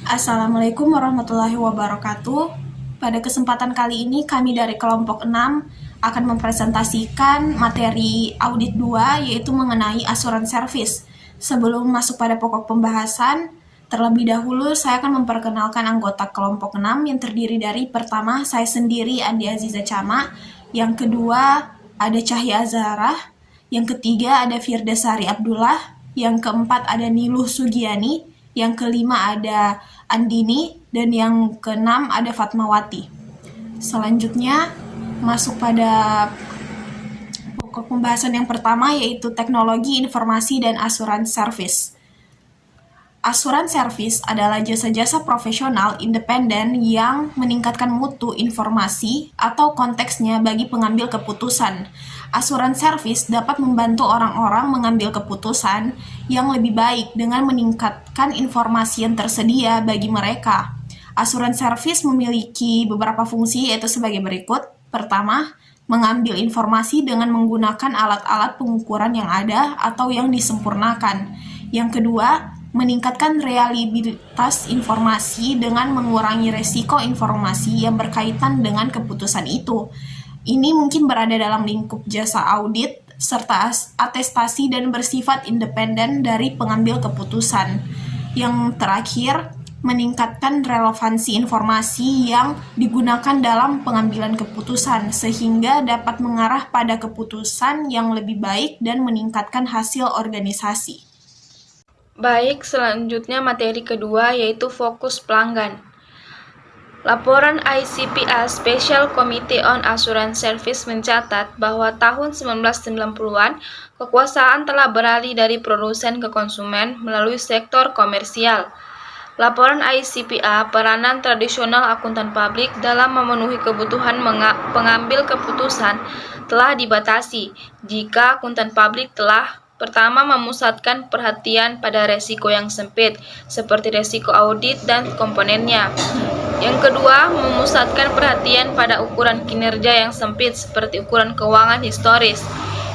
Assalamualaikum warahmatullahi wabarakatuh. Pada kesempatan kali ini kami dari kelompok 6 akan mempresentasikan materi audit 2 yaitu mengenai asuransi servis. Sebelum masuk pada pokok pembahasan, terlebih dahulu saya akan memperkenalkan anggota kelompok 6 yang terdiri dari pertama saya sendiri Andi Aziza Cama, yang kedua ada Cahya Azharah, yang ketiga ada Firdasari Abdullah, yang keempat ada Niluh Sugiani, yang kelima ada Andini, dan yang keenam ada Fatmawati. Selanjutnya masuk pada pokok pembahasan yang pertama yaitu teknologi informasi dan asuransi servis. Asuransi servis adalah jasa-jasa profesional independen yang meningkatkan mutu informasi atau konteksnya bagi pengambil keputusan. Asuransi servis dapat membantu orang-orang mengambil keputusan yang lebih baik dengan meningkatkan informasi yang tersedia bagi mereka. Asuransi servis memiliki beberapa fungsi yaitu sebagai berikut. Pertama, mengambil informasi dengan menggunakan alat-alat pengukuran yang ada atau yang disempurnakan. Yang kedua, meningkatkan reliabilitas informasi dengan mengurangi resiko informasi yang berkaitan dengan keputusan itu. Ini mungkin berada dalam lingkup jasa audit, serta atestasi dan bersifat independen dari pengambil keputusan. Yang terakhir, meningkatkan relevansi informasi yang digunakan dalam pengambilan keputusan, sehingga dapat mengarah pada keputusan yang lebih baik dan meningkatkan hasil organisasi. Baik, selanjutnya materi kedua yaitu fokus pelanggan. Laporan ICPA Special Committee on Assurance Service mencatat bahwa tahun 1990-an kekuasaan telah beralih dari produsen ke konsumen melalui sektor komersial. Laporan ICPA, peranan tradisional akuntan publik dalam memenuhi kebutuhan pengambil keputusan telah dibatasi jika akuntan publik telah pertama, memusatkan perhatian pada resiko yang sempit, seperti resiko audit dan komponennya. Yang kedua, memusatkan perhatian pada ukuran kinerja yang sempit, seperti ukuran keuangan historis.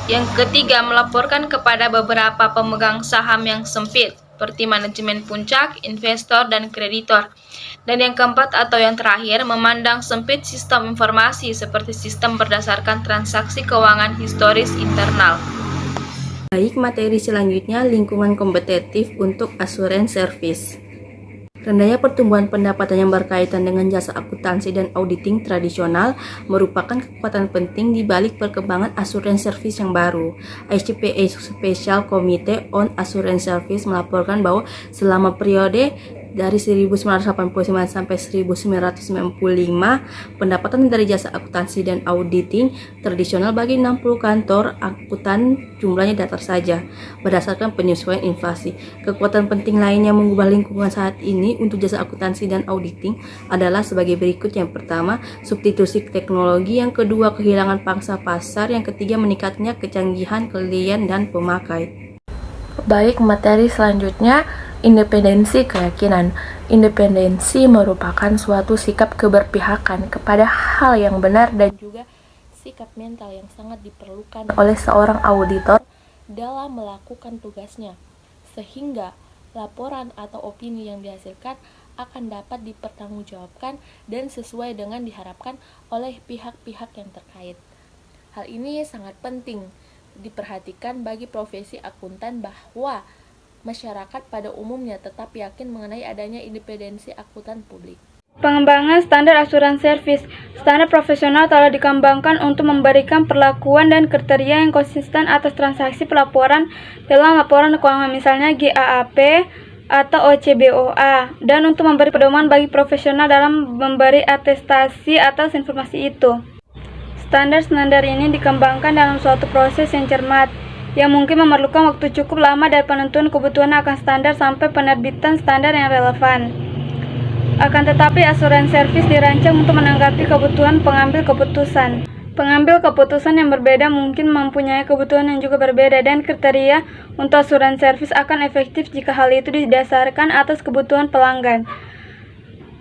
Yang ketiga, melaporkan kepada beberapa pemegang saham yang sempit, seperti manajemen puncak, investor, dan kreditor. Dan yang keempat atau yang terakhir, memandang sempit sistem informasi, seperti sistem berdasarkan transaksi keuangan historis internal. Baik, materi selanjutnya lingkungan kompetitif untuk asuransi servis. Rendahnya pertumbuhan pendapatan yang berkaitan dengan jasa akuntansi dan auditing tradisional merupakan kekuatan penting di balik perkembangan asuransi servis yang baru. ICPA Special Committee on Assurance Service melaporkan bahwa selama periode dari 1989 sampai 1995, pendapatan dari jasa akuntansi dan auditing tradisional bagi 60 kantor akuntan jumlahnya datar saja, berdasarkan penyesuaian inflasi. Kekuatan penting lainnya mengubah lingkungan saat ini untuk jasa akuntansi dan auditing adalah sebagai berikut. Yang pertama, substitusi teknologi. Yang kedua, kehilangan pangsa pasar. Yang ketiga, meningkatnya kecanggihan klien dan pemakai. Baik, materi selanjutnya independensi keyakinan. Independensi merupakan suatu sikap keberpihakan kepada hal yang benar dan juga sikap mental yang sangat diperlukan oleh seorang auditor dalam melakukan tugasnya, sehingga laporan atau opini yang dihasilkan akan dapat dipertanggungjawabkan dan sesuai dengan diharapkan oleh pihak-pihak yang terkait. Hal ini sangat penting diperhatikan bagi profesi akuntan bahwa masyarakat pada umumnya tetap yakin mengenai adanya independensi akuntan publik. Pengembangan standar asuransi servis. Standar profesional telah dikembangkan untuk memberikan perlakuan dan kriteria yang konsisten atas transaksi pelaporan dalam laporan keuangan, misalnya GAAP atau OCBOA, dan untuk memberi pedoman bagi profesional dalam memberi atestasi atas informasi itu. Standar-standar ini dikembangkan dalam suatu proses yang cermat, yang mungkin memerlukan waktu cukup lama dari penentuan kebutuhan akan standar sampai penerbitan standar yang relevan. Akan tetapi, asuransi servis dirancang untuk menanggapi kebutuhan pengambil keputusan. Pengambil keputusan yang berbeda mungkin mempunyai kebutuhan yang juga berbeda, dan kriteria untuk asuransi servis akan efektif jika hal itu didasarkan atas kebutuhan pelanggan.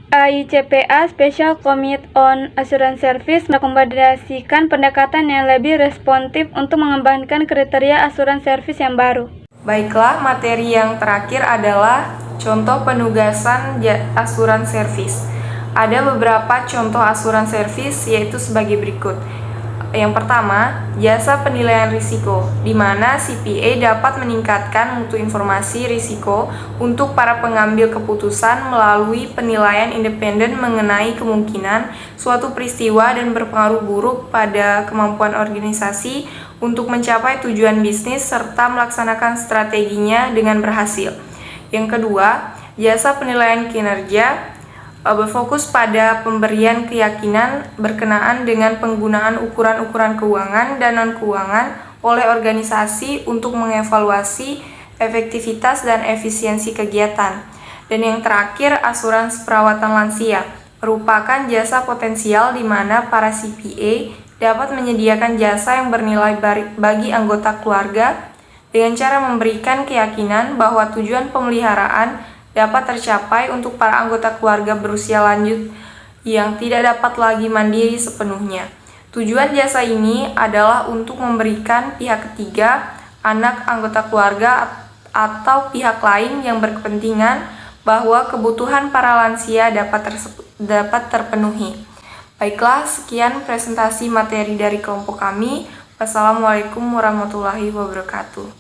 ICPA Special Committee on Assurance Service merekomendasikan pendekatan yang lebih responsif untuk mengembangkan kriteria asuransi servis yang baru. Baiklah, materi yang terakhir adalah Contoh penugasan asuran servis. Ada beberapa contoh asuran servis yaitu sebagai berikut. Yang pertama, jasa penilaian risiko, di mana CPA dapat meningkatkan mutu informasi risiko untuk para pengambil keputusan melalui penilaian independen mengenai kemungkinan suatu peristiwa dan berpengaruh buruk pada kemampuan organisasi untuk mencapai tujuan bisnis serta melaksanakan strateginya dengan berhasil. Yang kedua, jasa penilaian kinerja berfokus pada pemberian keyakinan berkenaan dengan penggunaan ukuran-ukuran keuangan dan non-keuangan oleh organisasi untuk mengevaluasi efektivitas dan efisiensi kegiatan. Dan yang terakhir, asuransi perawatan lansia merupakan jasa potensial di mana para CPA dapat menyediakan jasa yang bernilai bagi anggota keluarga dengan cara memberikan keyakinan bahwa tujuan pemeliharaan dapat tercapai untuk para anggota keluarga berusia lanjut yang tidak dapat lagi mandiri sepenuhnya. Tujuan jasa ini adalah untuk memberikan pihak ketiga, anak anggota keluarga atau pihak lain yang berkepentingan bahwa kebutuhan para lansia dapat terpenuhi. Baiklah, sekian presentasi materi dari kelompok kami. Wassalamualaikum warahmatullahi wabarakatuh.